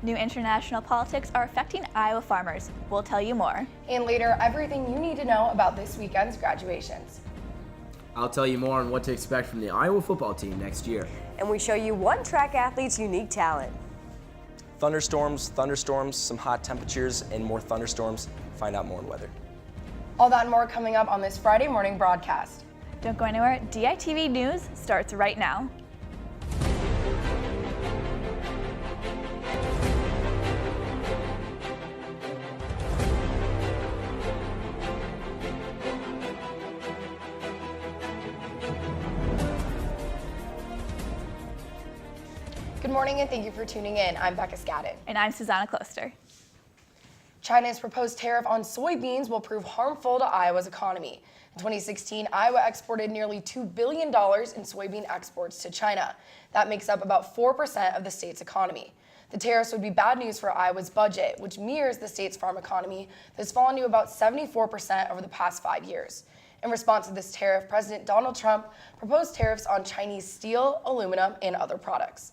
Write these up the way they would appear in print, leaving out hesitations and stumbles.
New international politics are affecting Iowa farmers. We'll tell you more. And later, everything you need to know about this weekend's graduations. I'll tell you more on what to expect from the Iowa football team next year. And we show you one track athlete's unique talent. Thunderstorms, some hot temperatures, and more thunderstorms. Find out more on weather. All that and more coming up on this Friday morning broadcast. Don't go anywhere. DITV News starts right now. Good morning and thank you for tuning in. I'm Becca Skadden. And I'm Susanna Kloster. China's proposed tariff on soybeans will prove harmful to Iowa's economy. In 2016, Iowa exported nearly $2 billion in soybean exports to China. That makes up about 4% of the state's economy. The tariffs would be bad news for Iowa's budget, which mirrors the state's farm economy that's fallen to about 74% over the past 5 years. In response to this tariff, President Donald Trump proposed tariffs on Chinese steel, aluminum, and other products.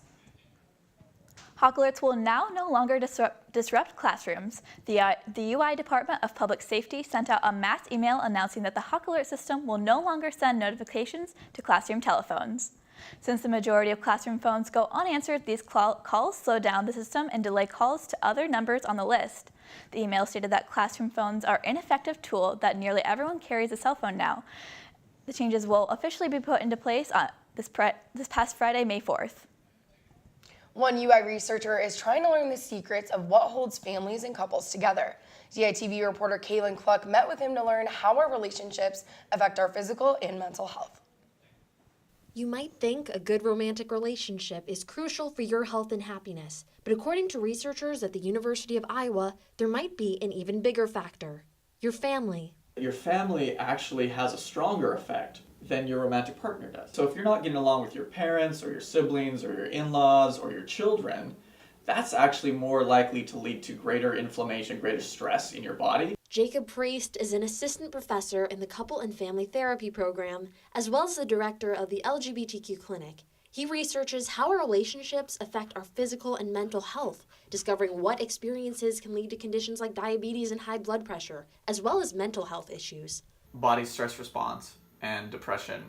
Hawk alerts will now no longer disrupt classrooms. The UI Department of Public Safety sent out a mass email announcing that the Hawk alert system will no longer send notifications to classroom telephones. Since the majority of classroom phones go unanswered, these calls slow down the system and delay calls to other numbers on the list. The email stated that classroom phones are an ineffective tool, that nearly everyone carries a cell phone now. The changes will officially be put into place on this past Friday, May 4th. One UI researcher is trying to learn the secrets of what holds families and couples together. DITV reporter Kaylin Cluck met with him to learn how our relationships affect our physical and mental health. You might think a good romantic relationship is crucial for your health and happiness, but according to researchers at the University of Iowa, there might be an even bigger factor: your family. Your family actually has a stronger effect than your romantic partner does. So if you're not getting along with your parents or your siblings or your in-laws or your children, that's actually more likely to lead to greater inflammation, greater stress in your body. Jacob Priest is an assistant professor in the Couple and Family Therapy program, as well as the director of the LGBTQ clinic. He researches how our relationships affect our physical and mental health, discovering what experiences can lead to conditions like diabetes and high blood pressure, as well as mental health issues. Body stress response and depression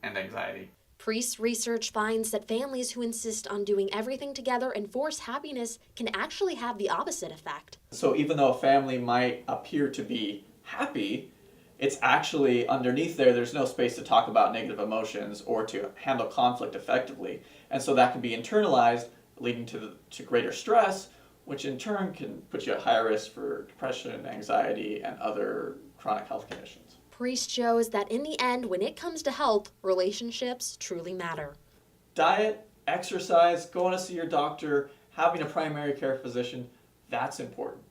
and anxiety. Priest's research finds that families who insist on doing everything together and force happiness can actually have the opposite effect. So even though a family might appear to be happy, it's actually underneath there's no space to talk about negative emotions or to handle conflict effectively. And so that can be internalized, leading to greater stress, which in turn can put you at higher risk for depression, anxiety, and other chronic health conditions. Priest shows that in the end, when it comes to health, relationships truly matter. Diet, exercise, going to see your doctor, having a primary care physician, that's important.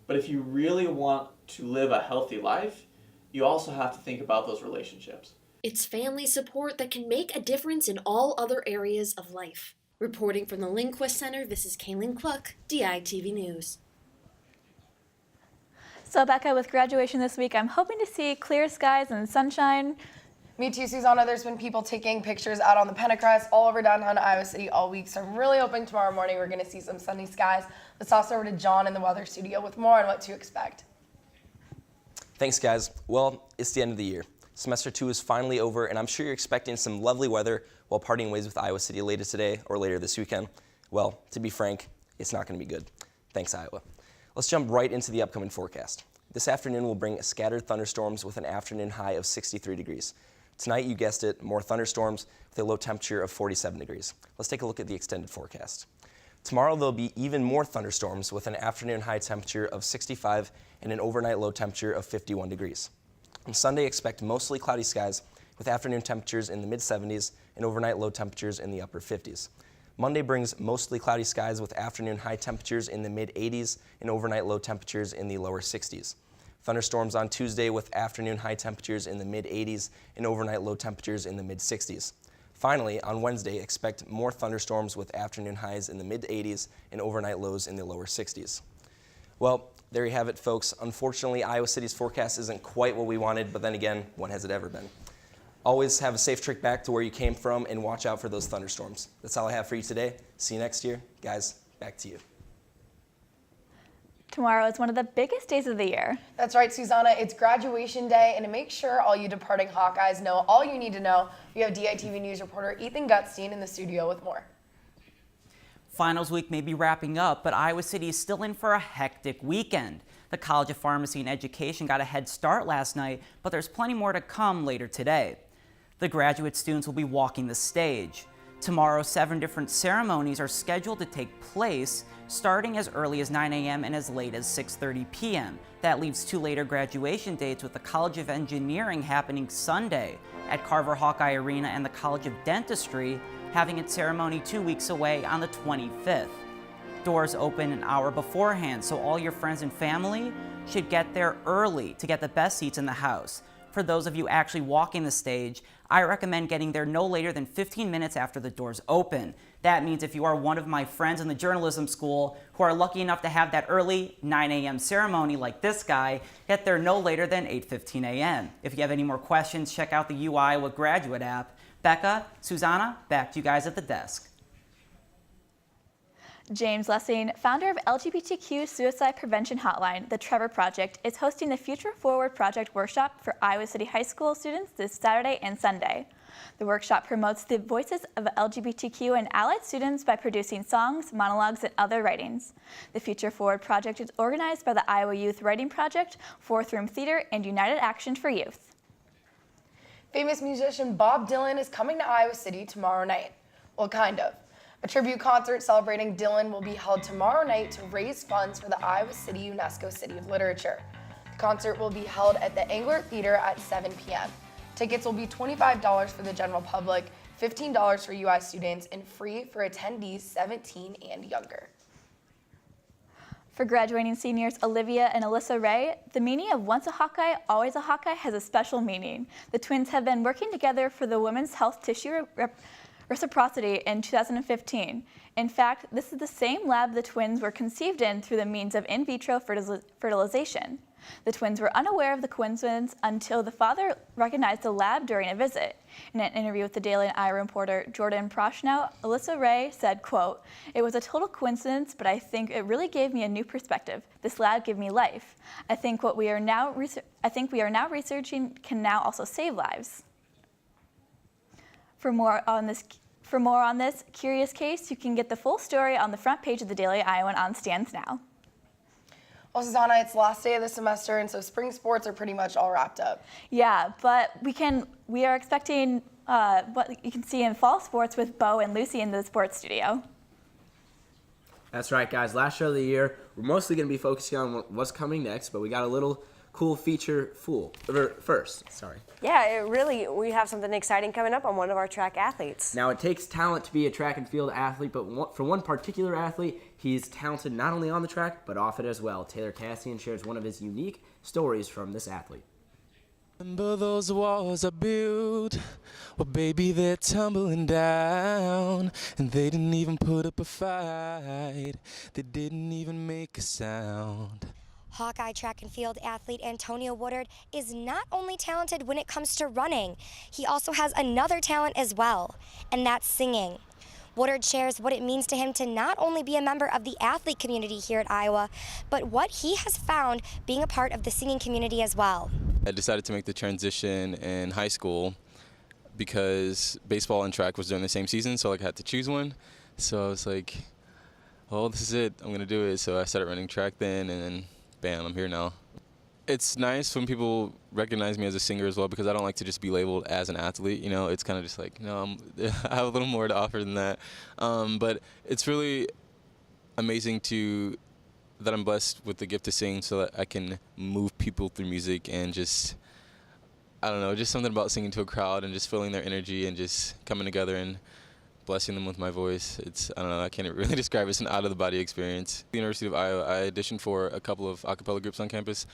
But if you really want to live a healthy life, you also have to think about those relationships. It's family support that can make a difference in all other areas of life. Reporting from the Lindquist Center, this is Kaylin Cluck, DITV News. So Becca, with graduation this week, I'm hoping to see clear skies and sunshine. Me too, Susanna. There's been people taking pictures out on the Pentacrest all over downtown Iowa City all week, so I'm really hoping tomorrow morning we're going to see some sunny skies. Let's toss over to John in the weather studio with more on what to expect. Thanks, guys. Well, it's the end of the year. Semester 2 is finally over, and I'm sure you're expecting some lovely weather while partying ways with Iowa City later today or later this weekend. Well, to be frank, it's not going to be good. Thanks, Iowa. Let's jump right into the upcoming forecast. This afternoon will bring scattered thunderstorms with an afternoon high of 63 degrees. Tonight, you guessed it, more thunderstorms with a low temperature of 47 degrees. Let's take a look at the extended forecast. Tomorrow, there'll be even more thunderstorms with an afternoon high temperature of 65 and an overnight low temperature of 51 degrees. On Sunday, expect mostly cloudy skies with afternoon temperatures in the mid-70s and overnight low temperatures in the upper 50s. Monday brings mostly cloudy skies with afternoon high temperatures in the mid-80s and overnight low temperatures in the lower 60s. Thunderstorms on Tuesday with afternoon high temperatures in the mid-80s and overnight low temperatures in the mid-60s. Finally, on Wednesday, expect more thunderstorms with afternoon highs in the mid-80s and overnight lows in the lower 60s. Well, there you have it, folks. Unfortunately, Iowa City's forecast isn't quite what we wanted, but then again, when has it ever been? Always have a safe trip back to where you came from and watch out for those thunderstorms. That's all I have for you today. See you next year. Guys, back to you. Tomorrow is one of the biggest days of the year. That's right, Susanna. It's graduation day, and to make sure all you departing Hawkeyes know all you need to know, we have DITV News reporter Ethan Gutstein in the studio with more. Finals week may be wrapping up, but Iowa City is still in for a hectic weekend. The College of Pharmacy and Education got a head start last night, but there's plenty more to come later today. The graduate students will be walking the stage. Tomorrow, 7 different ceremonies are scheduled to take place, starting as early as 9 a.m. and as late as 6:30 p.m. That leaves 2 later graduation dates, with the College of Engineering happening Sunday at Carver Hawkeye Arena and the College of Dentistry having its ceremony 2 weeks away on the 25th. Doors open an hour beforehand, so all your friends and family should get there early to get the best seats in the house. For those of you actually walking the stage, I recommend getting there no later than 15 minutes after the doors open. That means if you are one of my friends in the journalism school who are lucky enough to have that early 9 a.m. ceremony like this guy, get there no later than 8:15 a.m. If you have any more questions, check out the U Iowa Graduate app. Becca, Susanna, back to you guys at the desk. James Lessing, founder of LGBTQ Suicide Prevention Hotline, the Trevor Project, is hosting the Future Forward Project workshop for Iowa City High School students this Saturday and Sunday. The workshop promotes the voices of LGBTQ and allied students by producing songs, monologues, and other writings. The Future Forward Project is organized by the Iowa Youth Writing Project, Fourth Room Theater, and United Action for Youth. Famous musician Bob Dylan is coming to Iowa City tomorrow night. Well, kind of. A tribute concert celebrating Dylan will be held tomorrow night to raise funds for the Iowa City UNESCO City of Literature. The concert will be held at the Angler Theater at 7 p.m. Tickets will be $25 for the general public, $15 for UI students, and free for attendees 17 and younger. For graduating seniors Olivia and Alyssa Ray, the meaning of once a Hawkeye, always a Hawkeye has a special meaning. The twins have been working together for the Women's Health Tissue Reciprocity in 2015. In fact, this is the same lab the twins were conceived in through the means of in vitro fertilization. The twins were unaware of the coincidence until the father recognized the lab during a visit. In an interview with the Daily Iowa reporter Jordan Prochnow, Alyssa Ray said, quote, "It was a total coincidence, but I think it really gave me a new perspective. This lab gave me life. I think we are now researching can now also save lives." For more on this curious case, you can get the full story on the front page of the Daily Iowan on stands now. Well, Susanna, it's the last day of the semester, and so spring sports are pretty much all wrapped up. Yeah, but we are expecting what you can see in fall sports with Bo and Lucy in the sports studio. That's right, guys. Last show of the year. We're mostly going to be focusing on what's coming next, but we got a little cool feature first. Yeah, we have something exciting coming up on one of our track athletes. Now, it takes talent to be a track and field athlete, but for one particular athlete, he's talented not only on the track, but off it as well. Taylor Cassian shares one of his unique stories from this athlete. Remember those walls I built? Well, baby, they're tumbling down. And they didn't even put up a fight. They didn't even make a sound. Hawkeye track and field athlete Antonio Woodard is not only talented when it comes to running, he also has another talent as well, and that's singing. Woodard shares what it means to him to not only be a member of the athlete community here at Iowa, but what he has found being a part of the singing community as well. I decided to make the transition in high school because baseball and track was during the same season, so I had to choose one. So I was like, well, this is it. I'm going to do it. So I started running track then, and then bam, I'm here now. It's nice when people recognize me as a singer as well, because I don't like to just be labeled as an athlete. You know, it's kind of just like, no, I have a little more to offer than that. But it's really amazing that I'm blessed with the gift to sing, so that I can move people through music and just, I don't know, just something about singing to a crowd and just feeling their energy and just coming together and blessing them with my voice. I don't know, I can't really describe it. It's an out-of-the-body experience. At the University of Iowa, I auditioned for a couple of a cappella groups on campus.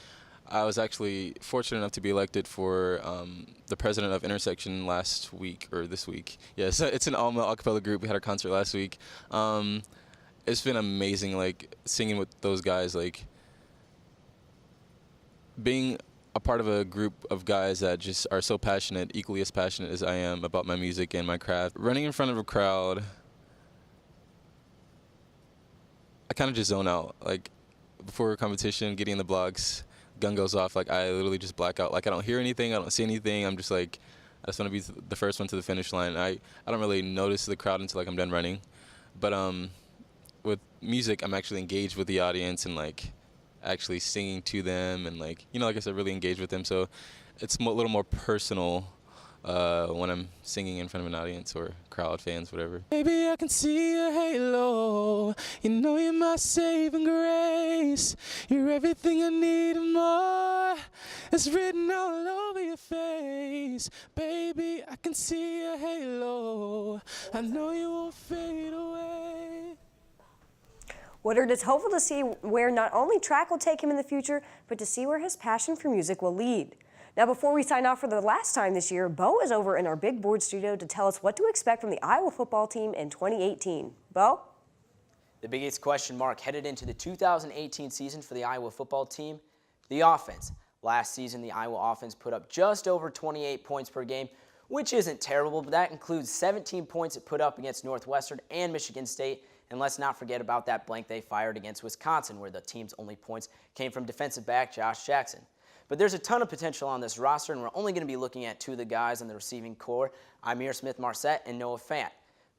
I was actually fortunate enough to be elected for the president of Intersection last week, or this week. Yeah, so it's an all-male a cappella group. We had our concert last week. It's been amazing, like, singing with those guys, like, being a part of a group of guys that just are so passionate, equally as passionate as I am about my music and my craft. Running in front of a crowd, I kind of just zone out. Like, before competition, getting in the blocks, gun goes off, like I literally just black out. Like I don't hear anything, I don't see anything. I'm just like, I just want to be the first one to the finish line. I don't really notice the crowd until like I'm done running. But with music, I'm actually engaged with the audience and like actually singing to them and like, you know, like I said, really engaged with them. So it's a little more personal when I'm singing in front of an audience or crowd, fans, whatever. Baby, I can see your halo. You know you're my saving grace. You're everything I need and more. It's written all over your face. Baby, I can see your halo. I know you won't fade away. Woodard is hopeful to see where not only track will take him in the future, but to see where his passion for music will lead. Now, before we sign off for the last time this year, Bo is over in our big board studio to tell us what to expect from the Iowa football team in 2018. Bo? The biggest question mark headed into the 2018 season for the Iowa football team, the offense. Last season, the Iowa offense put up just over 28 points per game, which isn't terrible, but that includes 17 points it put up against Northwestern and Michigan State. And let's not forget about that blank they fired against Wisconsin, where the team's only points came from defensive back Josh Jackson. But there's a ton of potential on this roster, and we're only going to be looking at two of the guys on the receiving core, Ihmir Smith-Marsette and Noah Fant.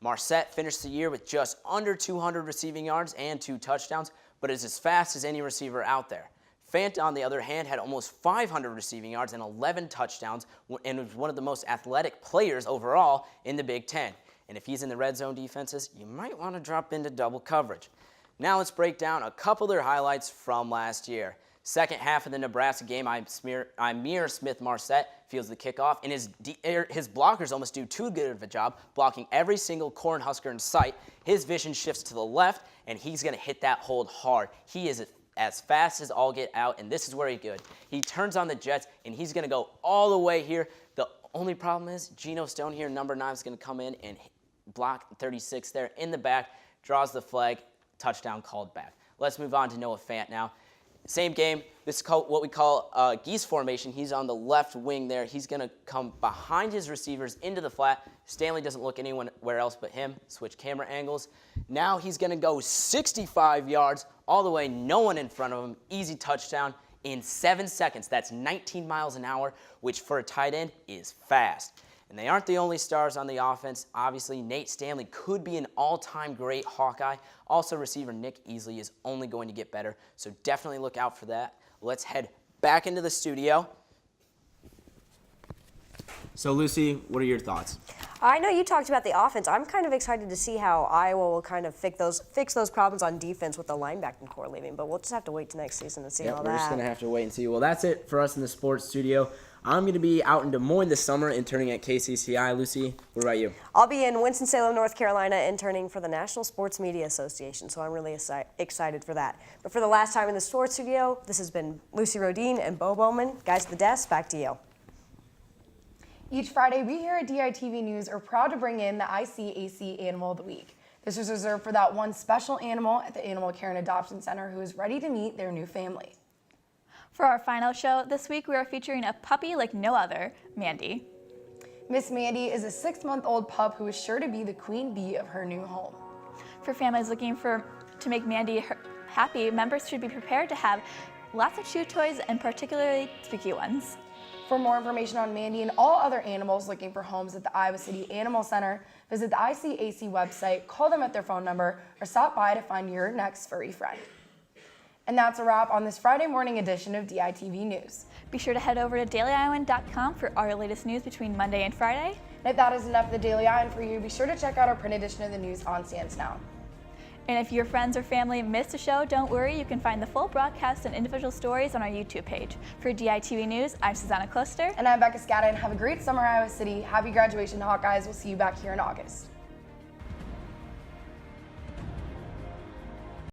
Marsette finished the year with just under 200 receiving yards and 2 touchdowns, but is as fast as any receiver out there. Fant, on the other hand, had almost 500 receiving yards and 11 touchdowns, and was one of the most athletic players overall in the Big Ten. And if he's in the red zone defenses, you might want to drop into double coverage. Now let's break down a couple of their highlights from last year. Second half of the Nebraska game, Ihmir Smith-Marsette fields the kickoff, and his blockers almost do too good of a job blocking every single Cornhusker in sight. His vision shifts to the left, and he's going to hit that hold hard. He is as fast as all get out, and this is where he's good. He turns on the jets, and he's going to go all the way here. The only problem is Geno Stone here, number 9, is going to come in and block 36 there in the back, draws the flag, touchdown called back. Let's move on to Noah Fant now. Same game. This is what we call geese formation. He's on the left wing there. He's going to come behind his receivers into the flat. Stanley doesn't look anywhere else but him. Switch camera angles. Now he's going to go 65 yards all the way, no one in front of him. Easy touchdown in 7 seconds. That's 19 miles an hour, which for a tight end is fast. And they aren't the only stars on the offense. Obviously, Nate Stanley could be an all-time great Hawkeye. Also, receiver Nick Easley is only going to get better, so definitely look out for that. Let's head back into the studio. So, Lucy, what are your thoughts? I know you talked about the offense. I'm kind of excited to see how Iowa will kind of fix those problems on defense with the linebacking core leaving, but we'll just have to wait to next season to see all that. We're just going to have to wait and see. Well, that's it for us in the sports studio. I'm going to be out in Des Moines this summer interning at KCCI. Lucy, what about you? I'll be in Winston-Salem, North Carolina, interning for the National Sports Media Association, so I'm really excited for that. But for the last time in the sports studio, this has been Lucy Rodine and Bo Bowman. Guys at the desk, back to you. Each Friday, we here at DITV News are proud to bring in the ICAC Animal of the Week. This is reserved for that one special animal at the Animal Care and Adoption Center who is ready to meet their new family. For our final show this week, we are featuring a puppy like no other, Mandy. Miss Mandy is a 6-month-old pup who is sure to be the queen bee of her new home. For families looking to make Mandy happy, members should be prepared to have lots of chew toys and particularly squeaky ones. For more information on Mandy and all other animals looking for homes at the Iowa City Animal Center, visit the ICAC website, call them at their phone number, or stop by to find your next furry friend. And that's a wrap on this Friday morning edition of DITV News. Be sure to head over to dailyiowan.com for our latest news between Monday and Friday. And if that is enough of the Daily Ion for you, be sure to check out our print edition of the news on stands now. And if your friends or family missed a show, don't worry, you can find the full broadcast and individual stories on our YouTube page. For DITV News, I'm Susanna Kloster. And I'm Becca Scadden. Have a great summer, Iowa City. Happy graduation, Hawkeyes. We'll see you back here in August.